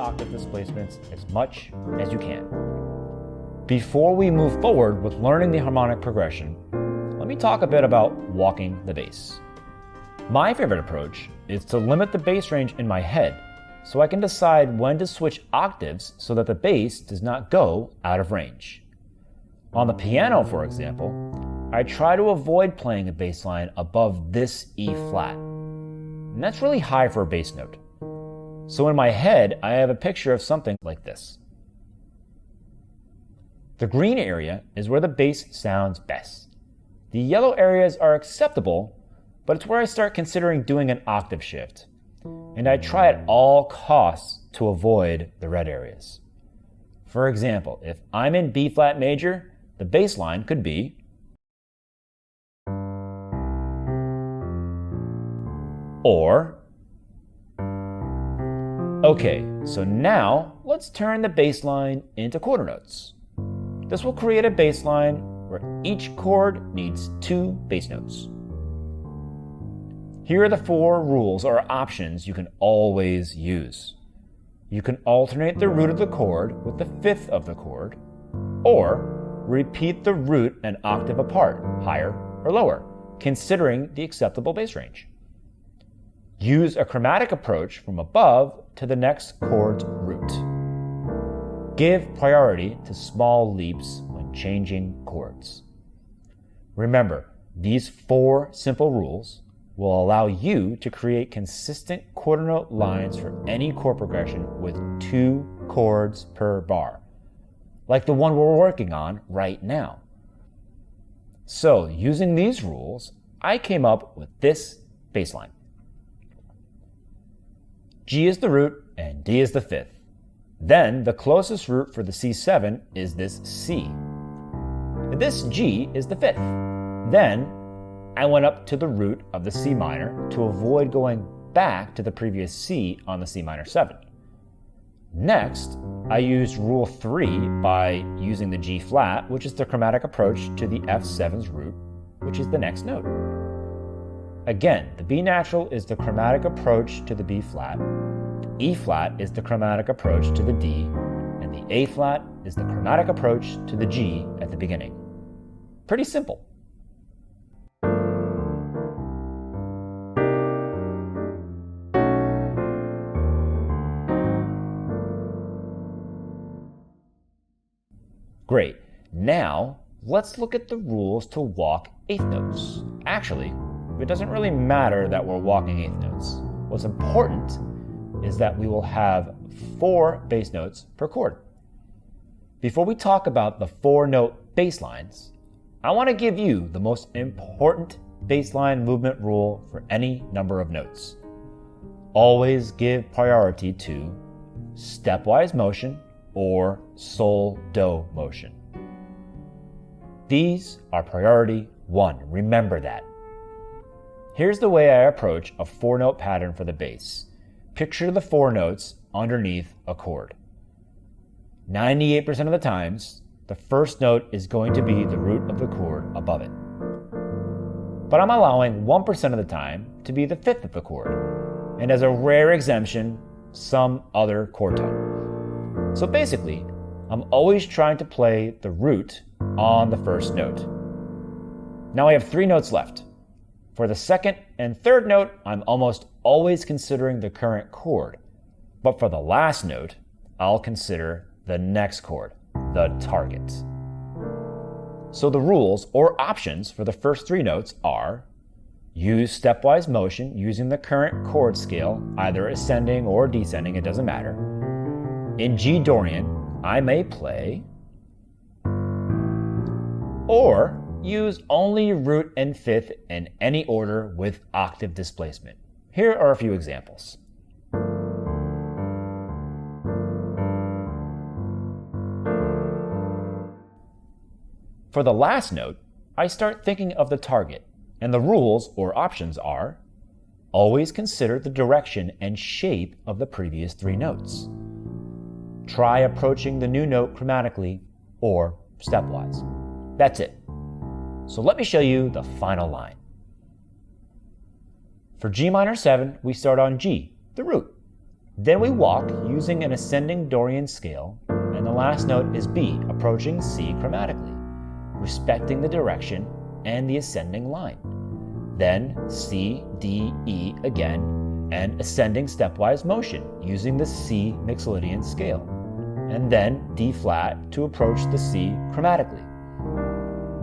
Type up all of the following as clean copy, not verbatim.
octave displacements as much as you can. Before we move forward with learning the harmonic progression, let me talk a bit about walking the bass. My favorite approach is to limit the bass range in my head so I can decide when to switch octaves so that the bass does not go out of range. On the piano, for example, I try to avoid playing a bass line above this E flat, and that's really high for a bass note. So in my head, I have a picture of something like this. The green area is where the bass sounds best. The yellow areas are acceptable, but it's where I start considering doing an octave shift. And I try at all costs to avoid the red areas. For example, if I'm in B flat major, the bass line could be or. Okay, so now let's turn the bass line into quarter notes. This will create a bass line where each chord needs 2 bass notes. Here are the 4 rules or options you can always use. You can alternate the root of the chord with the 5th of the chord, or repeat the root an octave apart, higher or lower, considering the acceptable bass range. Use a chromatic approach from above to the next chord's root. Give priority to small leaps when changing chords. Remember, these 4 simple rules will allow you to create consistent quarter note lines for any chord progression with 2 chords per bar, like the one we're working on right now. So, using these rules, I came up with this bass line. G is the root and D is the 5th. Then the closest root for the C7 is this C. This G is the 5th. Then I went up to the root of the C minor to avoid going back to the previous C on the C minor 7. Next, I used rule 3 by using the G flat, which is the chromatic approach to the F7's root, which is the next note. Again, the B natural is the chromatic approach to the B flat, the E flat is the chromatic approach to the D, and the A flat is the chromatic approach to the G at the beginning. Pretty simple. Great. Now, let's look at the rules to walk eighth notes. Actually, it doesn't really matter that we're walking eighth notes. What's important is that we will have 4 bass notes per chord. Before we talk about the 4-note bass lines, I want to give you the most important bass line movement rule for any number of notes. Always give priority to stepwise motion or sol-do motion. These are priority 1. Remember that. Here's the way I approach a 4-note pattern for the bass. Picture the 4 notes underneath a chord. 98% of the times, the first note is going to be the root of the chord above it. But I'm allowing 1% of the time to be the 5th of the chord, and as a rare exemption, some other chord tone. So basically, I'm always trying to play the root on the first note. Now I have 3 notes left. For the second and third note, I'm almost always considering the current chord. But for the last note, I'll consider the next chord, the target. So the rules or options for the first 3 notes are: use stepwise motion using the current chord scale, either ascending or descending, it doesn't matter. In G Dorian, I may play, or use only root and 5th in any order with octave displacement. Here are a few examples. For the last note, I start thinking of the target, and the rules or options are: always consider the direction and shape of the previous 3 notes. Try approaching the new note chromatically or stepwise. That's it. So let me show you the final line. For G minor 7, we start on G, the root. Then we walk using an ascending Dorian scale, and the last note is B, approaching C chromatically, respecting the direction and the ascending line. Then C, D, E again, and ascending stepwise motion using the C Mixolydian scale, and then D flat to approach the C chromatically.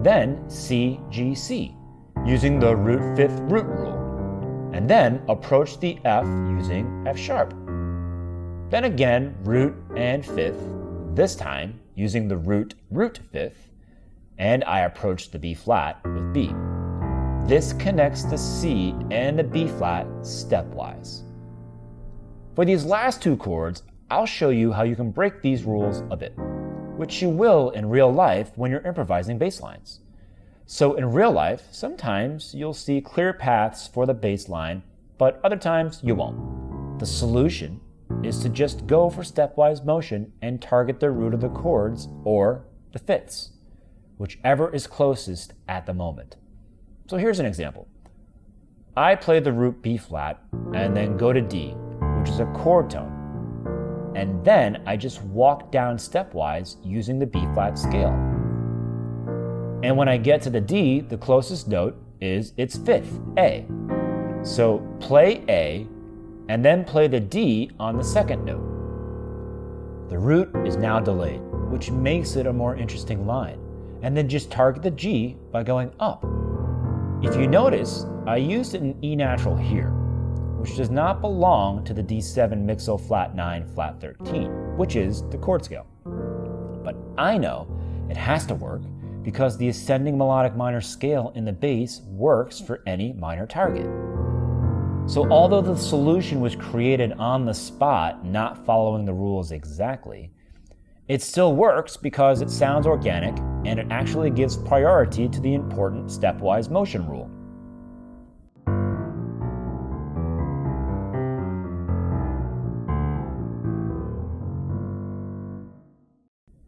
Then C, G, C, using the root fifth root rule, and then approach the F using F sharp. Then again root and fifth, this time using the root fifth, and I approach the B flat with B. This connects the C and the B flat stepwise. For these last two chords, I'll show you how you can break these rules a bit, which you will in real life when you're improvising bass lines. So in real life, sometimes you'll see clear paths for the bass line, but other times you won't. The solution is to just go for stepwise motion and target the root of the chords or the fifths, whichever is closest at the moment. So here's an example. I play the root B flat and then go to D, which is a chord tone. And then I just walk down stepwise using the B flat scale. And when I get to the D, the closest note is its fifth, A. So play A and then play the D on the second note. The root is now delayed, which makes it a more interesting line. And then just target the G by going up. If you notice, I used an E natural here, which does not belong to the D7 mixo flat 9 flat 13, which is the chord scale. But I know it has to work because the ascending melodic minor scale in the bass works for any minor target. So although the solution was created on the spot, not following the rules exactly, it still works because it sounds organic and it actually gives priority to the important stepwise motion rule.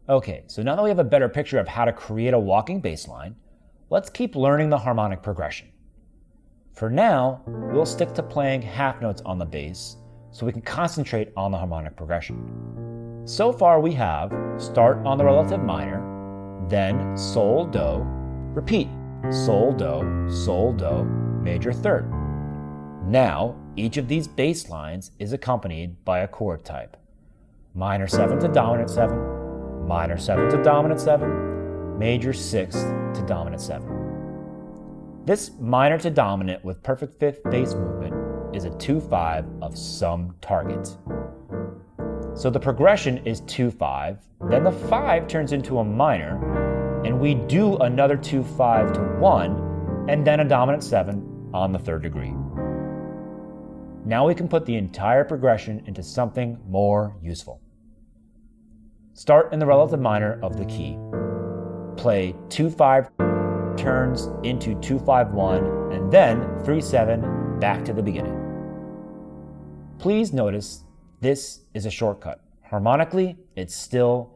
Okay, so now that we have a better picture of how to create a walking bass line, let's keep learning the harmonic progression. For now, we'll stick to playing half notes on the bass so we can concentrate on the harmonic progression. So far we have start on the relative minor, then sol, do, repeat, sol, do, major third. Now, each of these bass lines is accompanied by a chord type. Minor 7 to dominant 7, minor 7 to dominant 7, major 6 to dominant 7. This minor to dominant with perfect fifth bass movement is a 2-5 of some target. So the progression is 2-5, then the 5 turns into a minor, and we do another 2-5 to 1, and then a dominant 7 on the third degree. Now we can put the entire progression into something more useful. Start in the relative minor of the key. Play 2-5 turns into 2-5-1, and then 3-7 back to the beginning. Please notice this is a shortcut. Harmonically, it's still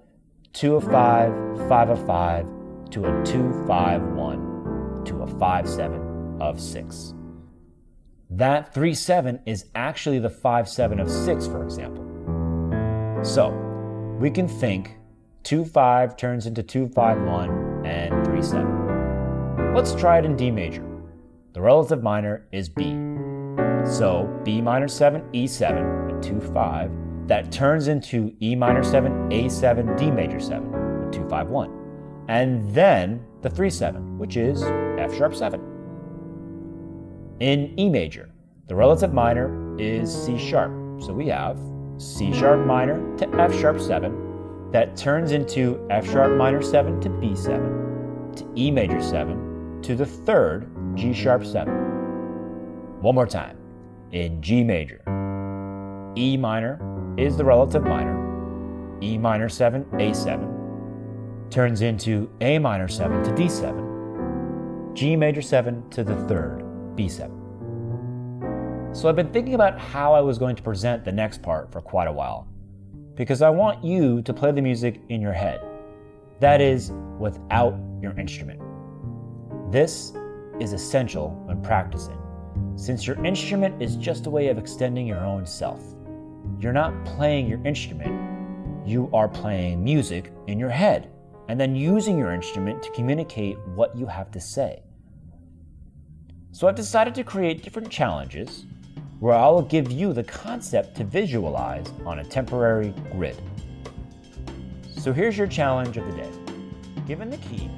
2 of 5, 5 of 5, to a 2-5-1, to a 5-7 of 6. That 3-7 is actually the 5-7 of 6, for example. So, we can think 2-5 turns into 2-5-1 and 3-7. Let's try it in D major. The relative minor is B. So B minor 7, E7, a 2-5, that turns into E minor 7, A7, D major 7, a 2-5-1. And then the 3-7, which is F sharp 7. In E major, the relative minor is C sharp. So we have C sharp minor to F sharp 7, that turns into F sharp minor 7 to B7, to E major 7, to the third G sharp 7. One more time. In G major, E minor is the relative minor, E minor 7, A7, turns into A minor 7 to D7, G major 7 to the third, B7. So I've been thinking about how I was going to present the next part for quite a while, because I want you to play the music in your head. That is, without your instrument. This is essential when practicing, since your instrument is just a way of extending your own self. you're not playing your instrument, you are playing music in your head, and then using your instrument to communicate what you have to say. So I've decided to create different challenges where I will give you the concept to visualize on a temporary grid. So here's your challenge of the day. Given the key,